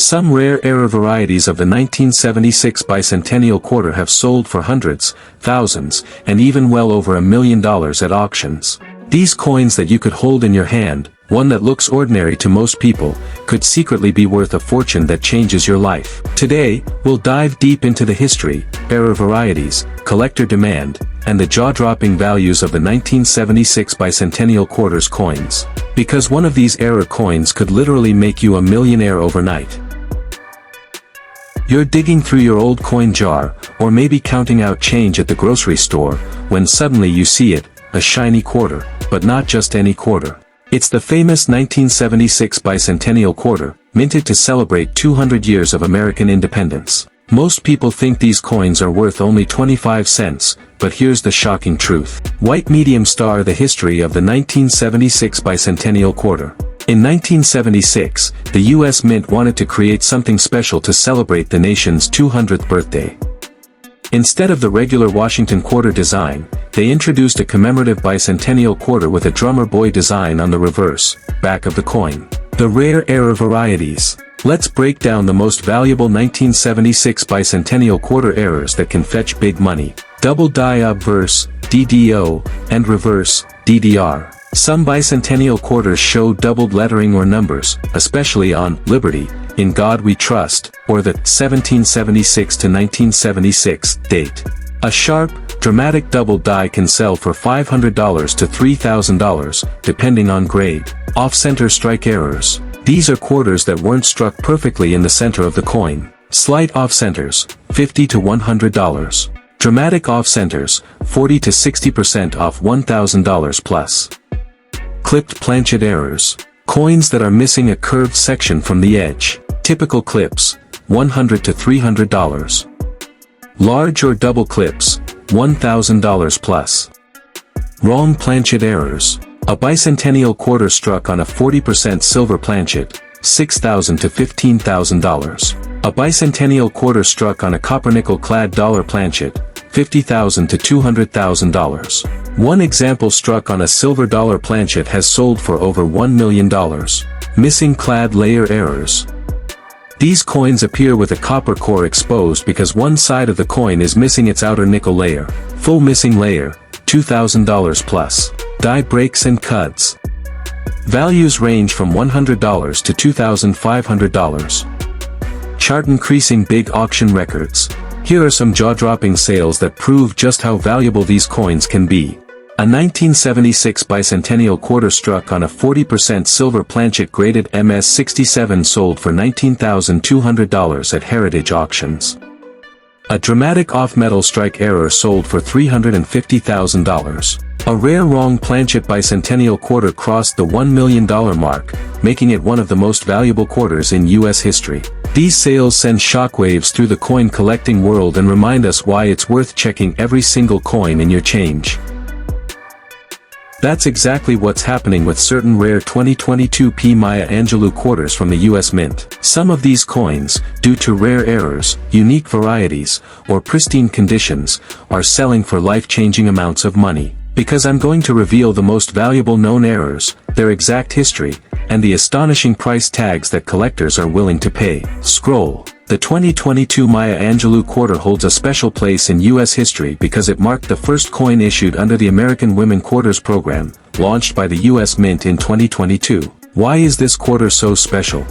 Some rare error varieties of the 1976 bicentennial quarter have sold for hundreds, thousands, and even well over $1 million at auctions. These coins that you could hold in your hand, one that looks ordinary to most people, could secretly be worth a fortune that changes your life. Today, we'll dive deep into the history, error varieties, collector demand, and the jaw-dropping values of the 1976 bicentennial quarters coins. Because one of these error coins could literally make you a millionaire overnight. You're digging through your old coin jar, or maybe counting out change at the grocery store, when suddenly you see it, a shiny quarter, but not just any quarter. It's the famous 1976 bicentennial quarter, minted to celebrate 200 years of American independence. Most people think these coins are worth only 25 cents, but here's the shocking truth. White medium star: the history of the 1976 bicentennial quarter. In 1976, the U.S. Mint wanted to create something special to celebrate the nation's 200th birthday. Instead of the regular Washington quarter design, they introduced a commemorative bicentennial quarter with a drummer boy design on the reverse, back of the coin. The rare error varieties. Let's break down the most valuable 1976 bicentennial quarter errors that can fetch big money. Double die obverse, DDO, and reverse, DDR. Some bicentennial quarters show doubled lettering or numbers, especially on Liberty, In God We Trust, or the 1776 to 1976 date. A sharp, dramatic double die can sell for $500 to $3,000, depending on grade. Off-center strike errors. These are quarters that weren't struck perfectly in the center of the coin. Slight off-centers, $50 to $100. Dramatic off-centers, 40 to 60% off $1,000 plus. Clipped planchet errors. Coins that are missing a curved section from the edge. Typical clips, $100 to $300. Large or double clips, $1,000 plus. Wrong planchet errors. A bicentennial quarter struck on a 40% silver planchet, $6,000 to $15,000. A bicentennial quarter struck on a copper-nickel clad dollar planchet, $50,000 to $200,000. One example struck on a silver dollar planchet has sold for over $1 million. Missing clad layer errors. These coins appear with a copper core exposed because one side of the coin is missing its outer nickel layer. Full missing layer, $2,000 plus. Die breaks and cuts. Values range from $100 to $2,500. Chart increasing big auction records. Here are some jaw-dropping sales that prove just how valuable these coins can be. A 1976 bicentennial quarter struck on a 40% silver planchet graded MS-67 sold for $19,200 at heritage auctions. A dramatic off-metal strike error sold for $350,000. A rare wrong planchet bicentennial quarter crossed the $1 million mark, making it one of the most valuable quarters in U.S. history. These sales send shockwaves through the coin collecting world and remind us why it's worth checking every single coin in your change. That's exactly what's happening with certain rare 2022 P. Maya Angelou quarters from the U.S. Mint. Some of these coins, due to rare errors, unique varieties, or pristine conditions, are selling for life-changing amounts of money. Because I'm going to reveal the most valuable known errors, their exact history, and the astonishing price tags that collectors are willing to pay. Scroll. The 2022 Maya Angelou quarter holds a special place in U.S. history because it marked the first coin issued under the American Women Quarters program, launched by the U.S. Mint in 2022. Why is this quarter so special?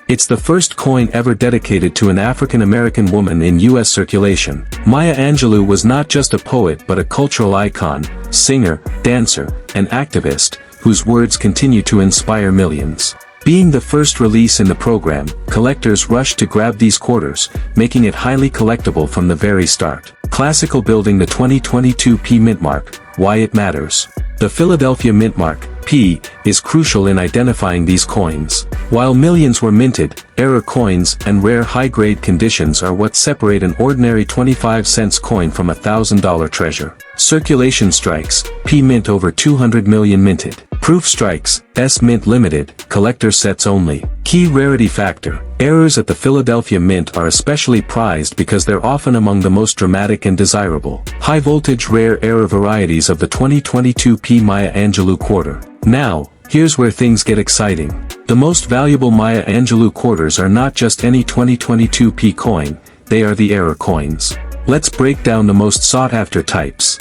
It's the first coin ever dedicated to an African American woman in U.S. circulation. Maya Angelou was not just a poet but a cultural icon, singer, dancer, and activist, whose words continue to inspire millions. Being the first release in the program, collectors rushed to grab these quarters, making it highly collectible from the very start. Classical building. The 2022 P Mint Mark, why it matters. The Philadelphia Mint Mark, P, is crucial in identifying these coins. While millions were minted, error coins and rare high-grade conditions are what separate an ordinary 25-cent coin from a $1,000 treasure. Circulation strikes, P Mint over 200 million minted. Proof strikes, S Mint limited, collector sets only. Key rarity factor. Errors at the Philadelphia Mint are especially prized because they're often among the most dramatic and desirable. High-voltage rare error varieties of the 2022 P. Maya Angelou quarter. Now, Here's where things get exciting. The most valuable Maya Angelou quarters are not just any 2022p coin, they are the error coins. Let's break down the most sought-after types.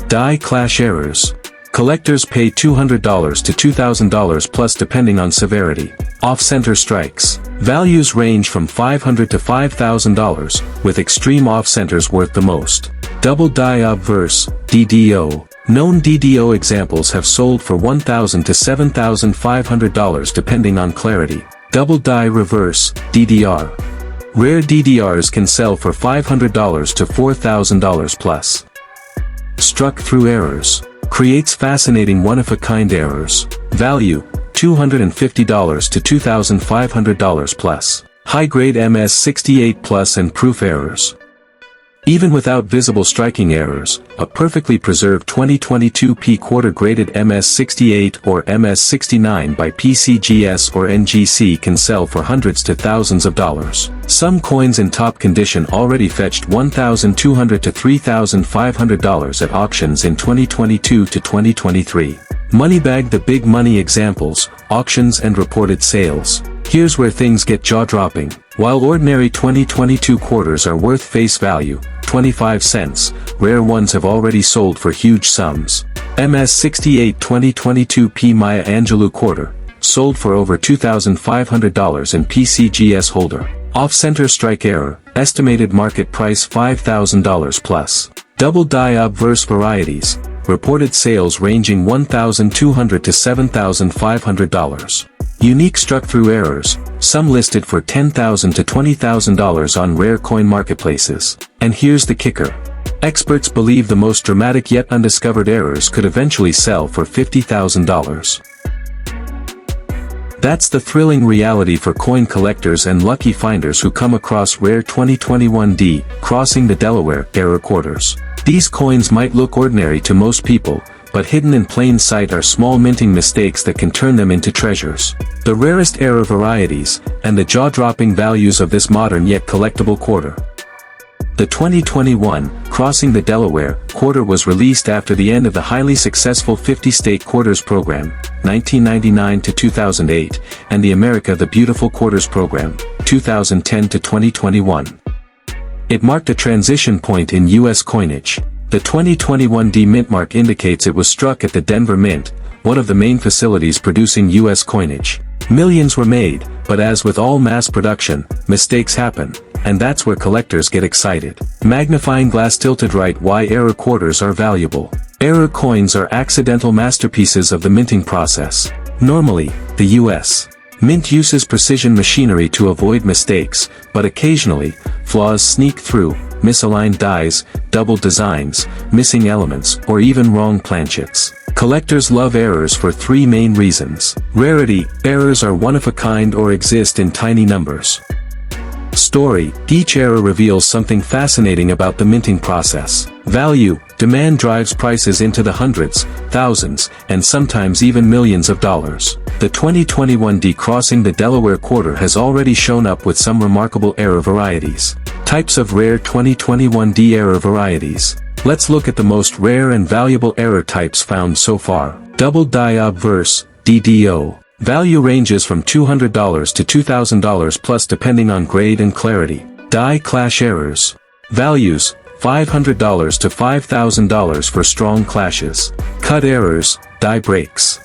Die clash errors. Collectors pay $200 to $2,000 plus depending on severity. Off-center strikes. Values range from $500 to $5,000, with extreme off-centers worth the most. Double die obverse, DDO. Known DDO examples have sold for $1,000 to $7,500 depending on clarity. Double die reverse, DDR. Rare DDRs can sell for $500 to $4,000 plus. Struck through errors. Creates fascinating one-of-a-kind errors. Value, $250 to $2,500 plus. High-grade MS68 plus and proof errors. Even without visible striking errors, a perfectly preserved 2022p quarter-graded MS68 or MS69 by PCGS or NGC can sell for hundreds to thousands of dollars. Some coins in top condition already fetched $1,200 to $3,500 at auctions in 2022 to 2023. Moneybag the big money examples, auctions and reported sales. Here's where things get jaw-dropping. While ordinary 2022 quarters are worth face value, 25 cents, rare ones have already sold for huge sums. MS68 2022p Maya Angelou quarter, sold for over $2,500 in PCGS holder. Off-center strike error, estimated market price $5,000 plus. Double die obverse varieties, reported sales ranging $1,200 to $7,500. Unique struck-through errors, some listed for $10,000 to $20,000 on rare coin marketplaces. And here's the kicker. Experts believe the most dramatic yet undiscovered errors could eventually sell for $50,000. That's the thrilling reality for coin collectors and lucky finders who come across rare 2021D, crossing the Delaware, error quarters. These coins might look ordinary to most people, but hidden in plain sight are small minting mistakes that can turn them into treasures. The rarest error varieties, and the jaw-dropping values of this modern yet collectible quarter. The 2021, Crossing the Delaware, quarter was released after the end of the highly successful 50-state quarters program, 1999 to 2008, and the America the Beautiful Quarters program, 2010 to 2021. It marked a transition point in U.S. coinage. The 2021D mint mark indicates it was struck at the Denver Mint, one of the main facilities producing U.S. coinage. Millions were made, but as with all mass production, mistakes happen, and that's where collectors get excited. Magnifying glass tilted right. Why error quarters are valuable. Error coins are accidental masterpieces of the minting process. Normally, the U.S. Mint uses precision machinery to avoid mistakes, but occasionally, flaws sneak through. Misaligned dies, double designs, missing elements, or even wrong planchets. Collectors love errors for three main reasons. Rarity, errors are one of a kind or exist in tiny numbers. Story, each error reveals something fascinating about the minting process. Value, demand drives prices into the hundreds, thousands, and sometimes even millions of dollars. The 2021D Crossing the Delaware quarter has already shown up with some remarkable error varieties. Types of rare 2021D error varieties. Let's look at the most rare and valuable error types found so far. Double die obverse, DDO. Value ranges from $200 to $2,000 plus depending on grade and clarity. Die clash errors. Values, $500 to $5,000 for strong clashes. Cut errors, die breaks.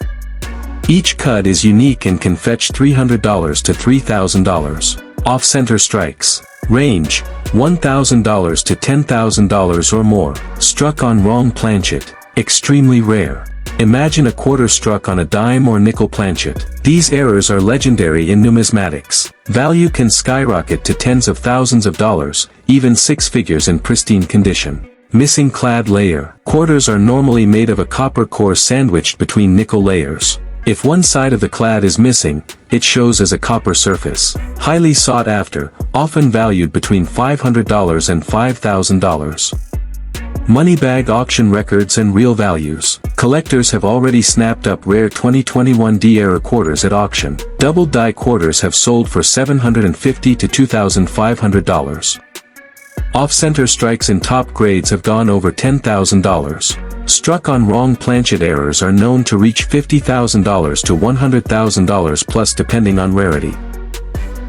Each cut is unique and can fetch $300 to $3,000. Off-center strikes. Range, $1,000 to $10,000 or more. Struck on wrong planchet. Extremely rare. Imagine a quarter struck on a dime or nickel planchet. These errors are legendary in numismatics. Value can skyrocket to tens of thousands of dollars, even six figures in pristine condition. Missing clad layer. Quarters are normally made of a copper core sandwiched between nickel layers. If one side of the clad is missing, it shows as a copper surface. Highly sought after, often valued between $500 and $5,000. Moneybag auction records and real values. Collectors have already snapped up rare 2021D error quarters at auction. Double die quarters have sold for $750 to $2,500. Off-center strikes in top grades have gone over $10,000. Struck on wrong planchet errors are known to reach $50,000 to $100,000 plus depending on rarity.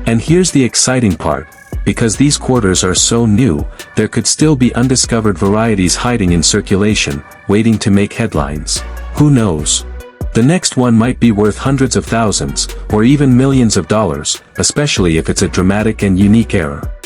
And here's the exciting part. Because these quarters are so new, there could still be undiscovered varieties hiding in circulation, waiting to make headlines. Who knows? The next one might be worth hundreds of thousands, or even millions of dollars, especially if it's a dramatic and unique error.